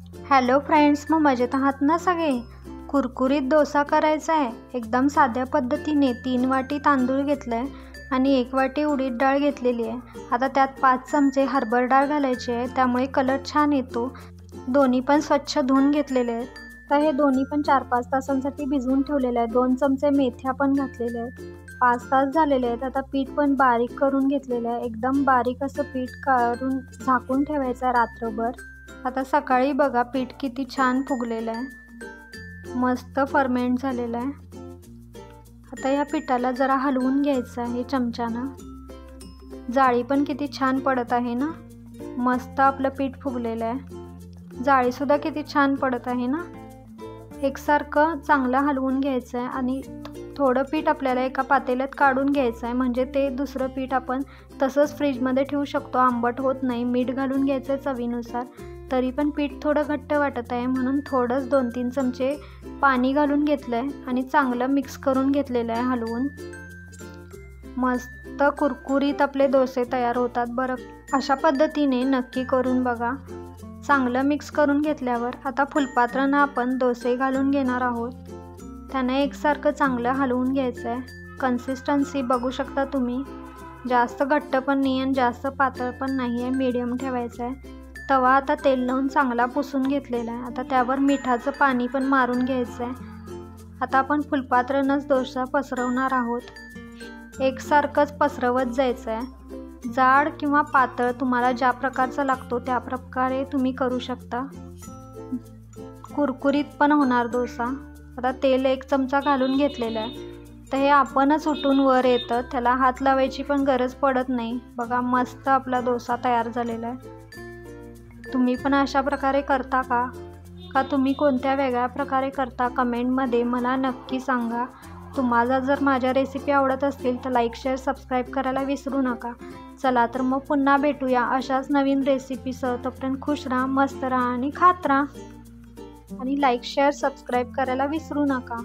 Hello friends, मग मजेत आहात ना सगळे? कुरकुरीत डोसा करायचा आहे एकदम साध्या पद्धतीने. 3 वाटी तांदूळ घेतलं आहे आणि 1 वाटी उडीद डाळ घेतलेली आहे. आता त्यात 5 चमचे हरभरा डाळ घालायची आहे, त्यामुळे कलर छान येतो. दोन्ही पण स्वच्छ धुवून घेतलेले आहेत. तर हे दोन्ही पण 4-5 तासांसाठी भिजवून ठेवलेले आहेत. 2 चमचे मेथ्या पण घातलेले आहेत. 5 तास झालेले आहेत. आता पीठ पण बारीक करून घेतलेलं आहे. एकदम बारीक असं पीठ काढून झाकून ठेवायचं आहे रात्रभर. आता सकाळी बघा पीठ किती छान फुगलेलं आहे, मस्त फर्मेंट झालेलं आहे. आता या पिठाला जरा हलवून घ्यायचं आहे चमच्यानं. जाळी पण किती छान पडत आहे ना, मस्त आपलं पीठ फुगलेलं आहे. जाळीसुद्धा किती छान पडत आहे ना. एकसारखं चांगलं हलवून घ्यायचं आहे आणि थोडं पीठ आपल्याला एका पातेल्यात काढून घ्यायचं आहे, म्हणजे ते दुसरं पीठ आपण तसंच फ्रीजमध्ये ठेवू शकतो, आंबट होत नाही. मीठ घालून घ्यायचं आहे चवीनुसार. तरी पण पीठ थोडं घट्ट वाटत आहे म्हणून थोडंच 2-3 चमचे पाणी घालून घेतलं आहे आणि चांगलं मिक्स करून घेतलेलं आहे हलवून. मस्त कुरकुरीत आपले डोसे तयार होतात बरं. अशा पद्धतीने नक्की करून बघा. चांगलं मिक्स करून घेतल्यावर आता फुलपात्रांना आपण डोसे घालून घेणार आहोत. त्याने एकसारखं चांगलं हलवून घ्यायचं आहे. कन्सिस्टन्सी बघू शकता तुम्ही, जास्त घट्ट पण नाही आणि जास्त पातळ पण नाही आहे, मीडियम ठेवायचं आहे. तवा आता तेल लावून चांगला पुसून घेतलेला आहे. आता त्यावर मिठाचं पाणी पण मारून घ्यायचं आहे. आता आपण फुलपात्रानंच डोसा पसरवणार आहोत. एकसारखंच पसरवत जायचं आहे. जाड किंवा पातळ तुम्हाला ज्या प्रकारचा लागतो त्या प्रकारे तुम्ही करू शकता. कुरकुरीत पण होणार डोसा. आता तेल 1 चमचा घालून घेतलेलं आहे. तर हे आपणच उठून वर येतं, त्याला हात लावायची पण गरज पडत नाही. बघा मस्त आपला डोसा तयार झालेला आहे. तुम्ही पण अशा प्रकारे करता का तुम्ही कोणत्या वेगळ्या प्रकारे करता? कमेंटमध्ये मला नक्की सांगा. तुम्हाला जर माझ्या रेसिपी आवडत असतील तर लाईक, शेअर, सबस्क्राईब करायला विसरू नका. चला तर मग पुन्हा भेटूया अशाच नवीन रेसिपीसह. तोपर्यंत खुश राहा, मस्त राहा आणि खात राहा. आणि लाईक, शेअर, सबस्क्राईब करायला विसरू नका.